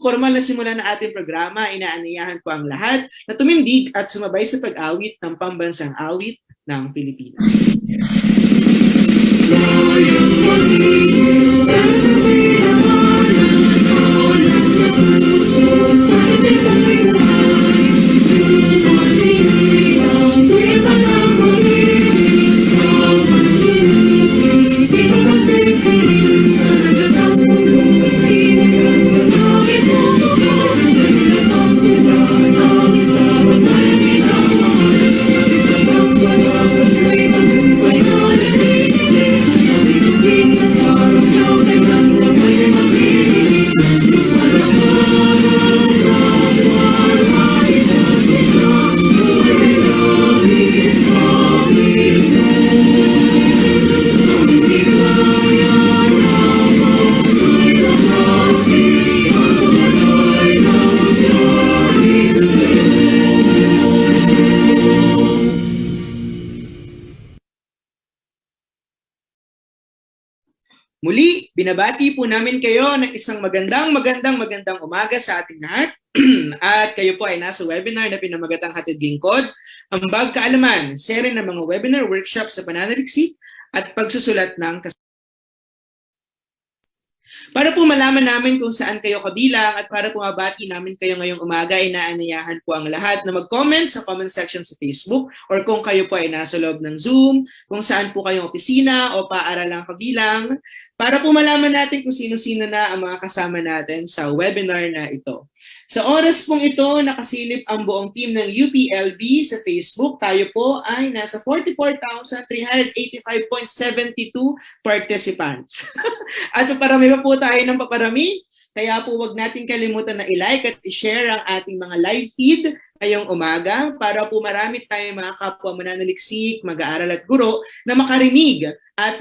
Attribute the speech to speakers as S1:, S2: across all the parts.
S1: formal na simula ng ating programa, inaanyayahan ko ang lahat na tumindig at sumabay sa pag-awit ng pambansang awit ng Pilipinas. Muli, binabati po namin kayo ng isang magandang umaga sa ating lahat. At kayo po ay nasa webinar na pinamagatang Hatid Lingkod, Ambag Kaalaman, seri ng mga webinar workshops sa pananaliksik at pagsusulat ng para po malaman namin kung saan kayo kabilang at para po mabati namin kayo ngayong umaga, inaanyayahan po ang lahat na mag-comment sa comment section sa Facebook or kung kayo po ay nasa loob ng Zoom, kung saan po kayong opisina o paaralang kabilang, para po malaman natin kung sino-sino na ang mga kasama natin sa webinar na ito. Sa oras pong ito, nakasilip ang buong team ng UPLB sa Facebook. Tayo po ay nasa 44,385.72 participants. At paparami pa po tayo ng paparami. Kaya po wag natin kalimutan na i-like at i-share ang ating mga live feed ngayong umaga para po marami tayong mga kapwa mananaliksik, mag-aaral at guro na makarinig at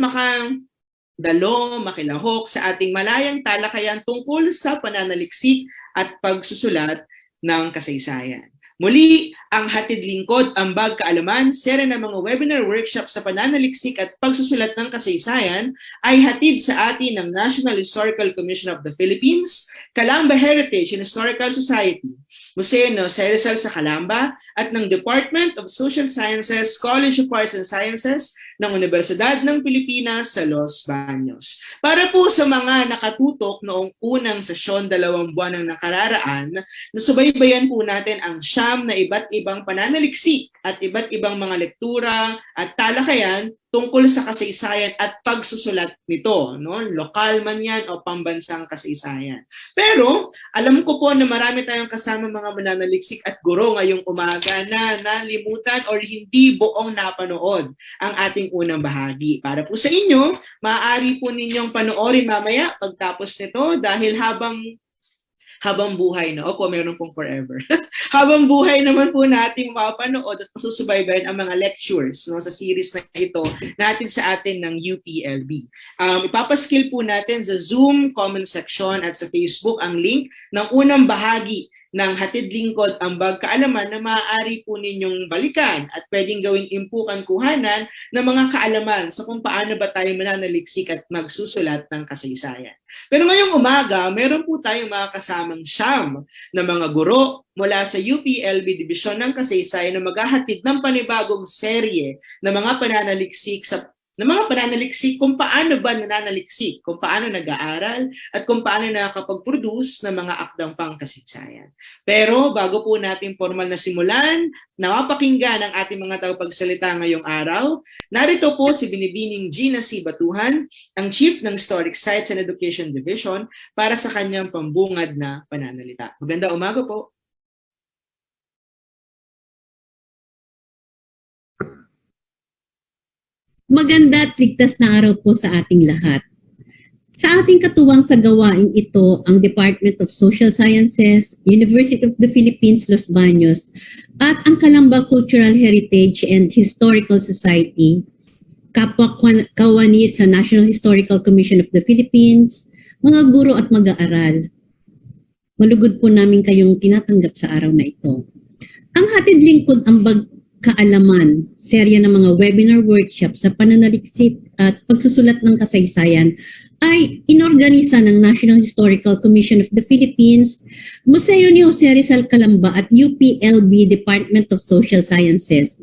S1: makilahok sa ating malayang talakayan tungkol sa pananaliksik at pagsusulat ng kasaysayan. Muli, ang Hatid Lingkod, Ambag Kaalaman, seri ng mga webinar workshop sa pananaliksik at pagsusulat ng kasaysayan ay hatid sa atin ng National Historical Commission of the Philippines, Calamba Heritage and Historical Society, Museo Jose Rizal sa Calamba at ng Department of Social Sciences, College of Arts and Sciences ng Universidad ng Pilipinas sa Los Baños. Para po sa mga nakatutok noong unang sesyon 2 buwan ng nakararaan, nasubaybayan po natin ang siyam na iba't ibang pananaliksik at iba't ibang mga lektura at talakayan tungkol sa kasaysayan at pagsusulat nito, no? Lokal man yan o pambansang kasaysayan. Pero alam ko po na marami tayong kasama mga mananaliksik at guro ngayong umaga na nalimutan or hindi buong napanood ang ating unang bahagi. Para po sa inyo, maaari po ninyong panoorin mamaya pagtapos nito dahil habang buhay na. Opo, meron pong forever. Habang buhay naman po nating mapapanood at masusubaybayan ang mga lectures, no, sa series na ito natin sa atin ng UPLB. Ipapaskill po natin sa Zoom comment section at sa Facebook ang link ng unang bahagi ng Hatid Lingkod, Ambag Kaalaman na maaari po ninyong balikan at pwedeng gawing impukan kuhanan ng mga kaalaman sa kung paano ba tayo mananaliksik at magsusulat ng kasaysayan. Pero ngayong umaga, meron po tayong mga kasamang siyam na mga guro mula sa UPLB Division ng Kasaysayan na maghahatid ng panibagong serye ng mga pananaliksik kung paano ba nananaliksik, kung paano nag-aaral, at kung paano nakakapag-produce ng mga akdang pangkasaysayan. Pero bago po natin formal na simulan, napakinggan ang ating mga tagapagsalita ngayong araw, narito po si Binibining Gina C. Batuhan, ang Chief ng Historic Sites and Education Division, para sa kanyang pambungad na pananalita. Maganda umaga po.
S2: Maganda at ligtas na araw po sa ating lahat. Sa ating katuwang sa gawain ito, ang Department of Social Sciences, University of the Philippines, Los Baños, at ang Calamba Cultural Heritage and Historical Society, kapwa kawani sa National Historical Commission of the Philippines, mga guro at mag-aaral. Malugod po namin kayong tinatanggap sa araw na ito. Ang Hatid Lingkod, Ambag kaalaman, serya ng mga webinar workshop sa pananaliksik at pagsusulat ng kasaysayan ay inorganisa ng National Historical Commission of the Philippines, Museo ni Jose Rizal Calamba at UPLB Department of Social Sciences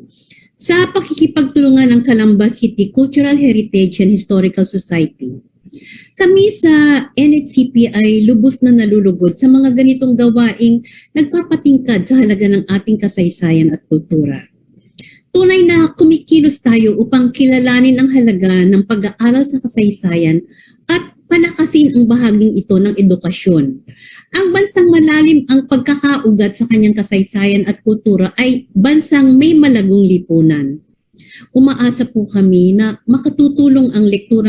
S2: sa pakikipagtulungan ng Calamba City Cultural Heritage and Historical Society. Kami sa NHCP ay lubos na nalulugod sa mga ganitong gawaing nagpapatingkad sa halaga ng ating kasaysayan at kultura. Tunay na kumikilos tayo upang kilalanin ang halaga ng pag-aaral sa kasaysayan at palakasin ang bahaging ito ng edukasyon. Ang bansang malalim ang pagkakaugat sa kanyang kasaysayan at kultura ay bansang may malagong lipunan. Umaasa po kami na makatutulong ang lektura